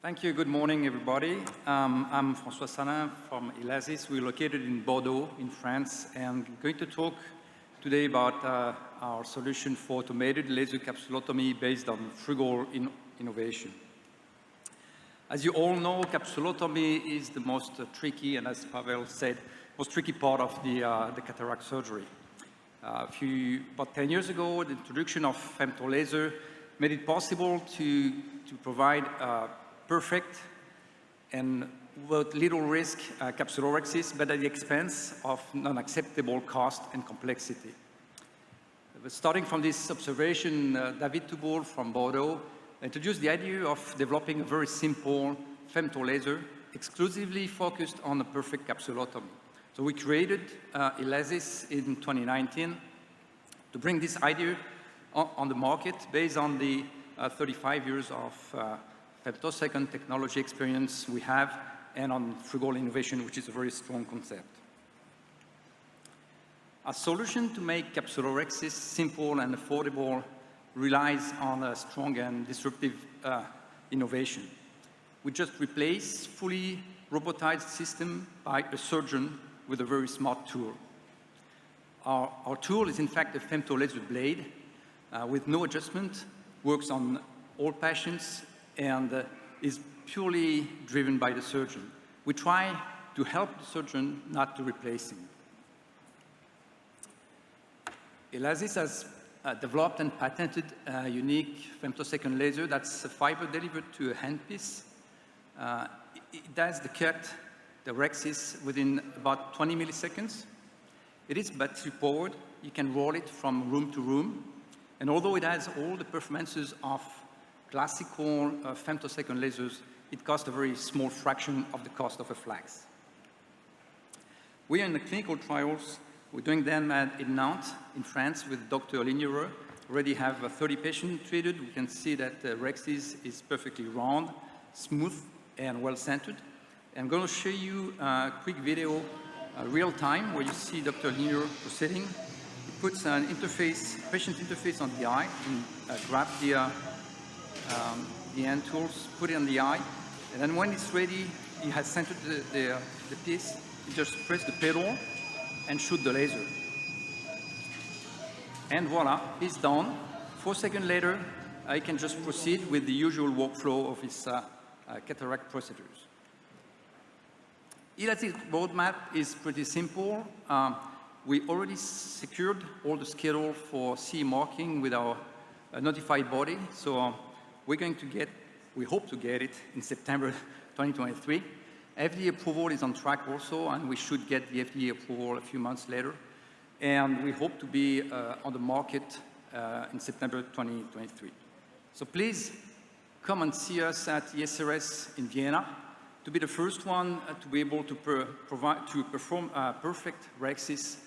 Thank you. Good morning, everybody. I'm François Salin from Ilasis. We're located in Bordeaux, in France, and I'm going to talk today about our solution for automated laser capsulotomy based on frugal innovation. As you all know, capsulotomy is the most tricky, and as Pavel said, most tricky part of the cataract surgery. About 10 years ago, the introduction of femtolaser made it possible to provide perfect and with little risk capsulorhexis, but at the expense of non-acceptable cost and complexity. Starting from this observation, David Touboul from Bordeaux introduced the idea of developing a very simple femtolaser exclusively focused on the perfect capsulotomy. So we created Ilasis in 2019 to bring this idea on the market based on the 35 years of femtosecond technology experience we have and on frugal innovation, which is a very strong concept. Our solution to make capsulorhexis simple and affordable relies on a strong and disruptive innovation. We just replace fully robotized system by a surgeon with a very smart tool. Our tool is in fact a femtolaser blade with no adjustment, works on all patients, and is purely driven by the surgeon. We try to help the surgeon, not to replace him. Ilasis has developed and patented a unique femtosecond laser that's a fiber delivered to a handpiece. It does the cut, the rhexis, within about 20 milliseconds. It is battery powered. You can roll it from room to room. And although it has all the performances of classical femtosecond lasers, it costs a very small fraction of the cost of a flax. We are in the clinical trials. We're doing them in Nantes, in France, with Dr. Lignereux. Already have 30 patients treated. We can see that the rhexis is perfectly round, smooth, and well-centered. I'm going to show you a quick video, real time, where you see Dr. Lignereux proceeding. He puts an interface, patient interface on the eye, and grab the hand tools, put it on the eye, and then when it's ready, he has centered the piece. You just press the pedal and shoot the laser. And voila, it's done. 4 seconds later, I can just proceed with the usual workflow of his cataract procedures. Ilasis roadmap is pretty simple. We already secured all the schedule for CE marking with our notified body. So we hope to get it in September 2023. FDA approval is on track also, and we should get the FDA approval a few months later. And we hope to be on the market in September 2023. So please come and see us at ESCRS in Vienna to be the first one to be able to perform perfect rhexis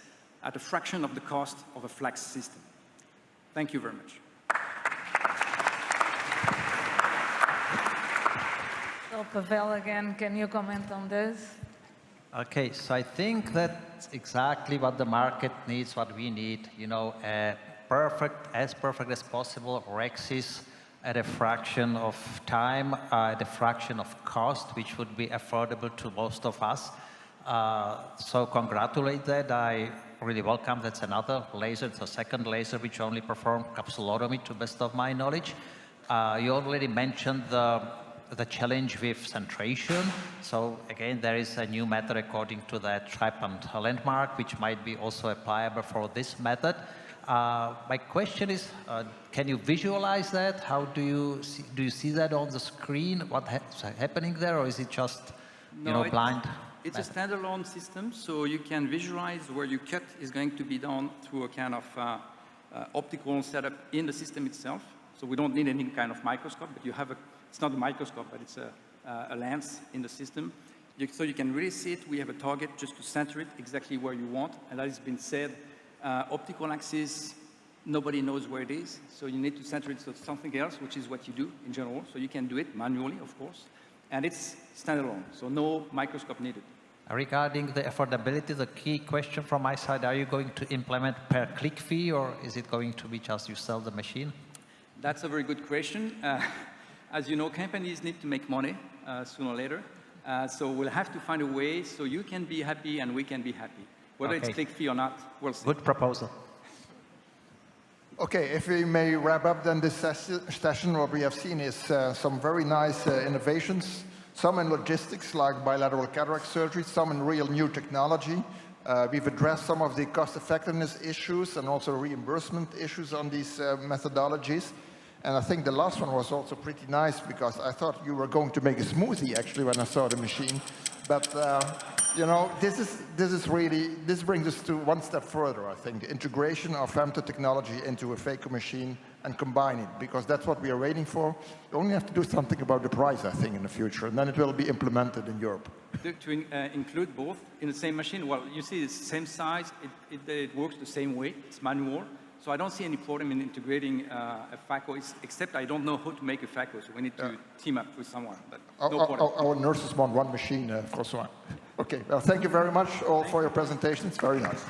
at a fraction of the cost of a flax system. Thank you very much. So Pavel, again, can you comment on this? Okay, so I think that's exactly what the market needs, what we need. You know, as perfect as possible rhexis at a fraction of time, at a fraction of cost, which would be affordable to most of us. So congratulate that. I really welcome. That's another laser. It's a second laser which only performs capsulotomy to best of my knowledge. You already mentioned the challenge with centration. So again, there is a new method according to that Tripand landmark, which might be also applicable for this method. My question is, can you visualize that? How do you see that on the screen? What's happening there, or is it just blind? It's a standalone system, so you can visualize where your cut is going to be done through a kind of optical setup in the system itself. So we don't need any kind of microscope, but you have it's not a microscope, but it's a lens in the system. So you can really see it. We have a target just to center it exactly where you want. And as has been said, optical axis, nobody knows where it is. So you need to center it to something else, which is what you do in general. So you can do it manually, of course. And it's standalone, so no microscope needed. Regarding the affordability, the key question from my side, are you going to implement per click fee, or is it going to be just you sell the machine? That's a very good question. as you know, companies need to make money sooner or later. So we'll have to find a way so you can be happy and we can be happy. Whether it's click fee or not, we'll see. Good proposal. Okay, if we may wrap up then this session, what we have seen is some very nice innovations, some in logistics like bilateral cataract surgery, some in real new technology. We've addressed some of the cost effectiveness issues and also reimbursement issues on these methodologies. And I think the last one was also pretty nice because I thought you were going to make a smoothie actually when I saw the machine. But you know, this brings us to one step further, I think, the integration of femto technology into a phaco machine and combine it, because that's what we are waiting for. You only have to do something about the price, I think, in the future, and then it will be implemented in Europe. To include both in the same machine, well, you see it's the same size, it works the same way, it's manual. So I don't see any problem in integrating a phaco, except I don't know how to make a phaco, so we need to team up with someone. But no problem. Our nurses want one machine, François. Okay, well, thank you very much all for your presentations. Very nice.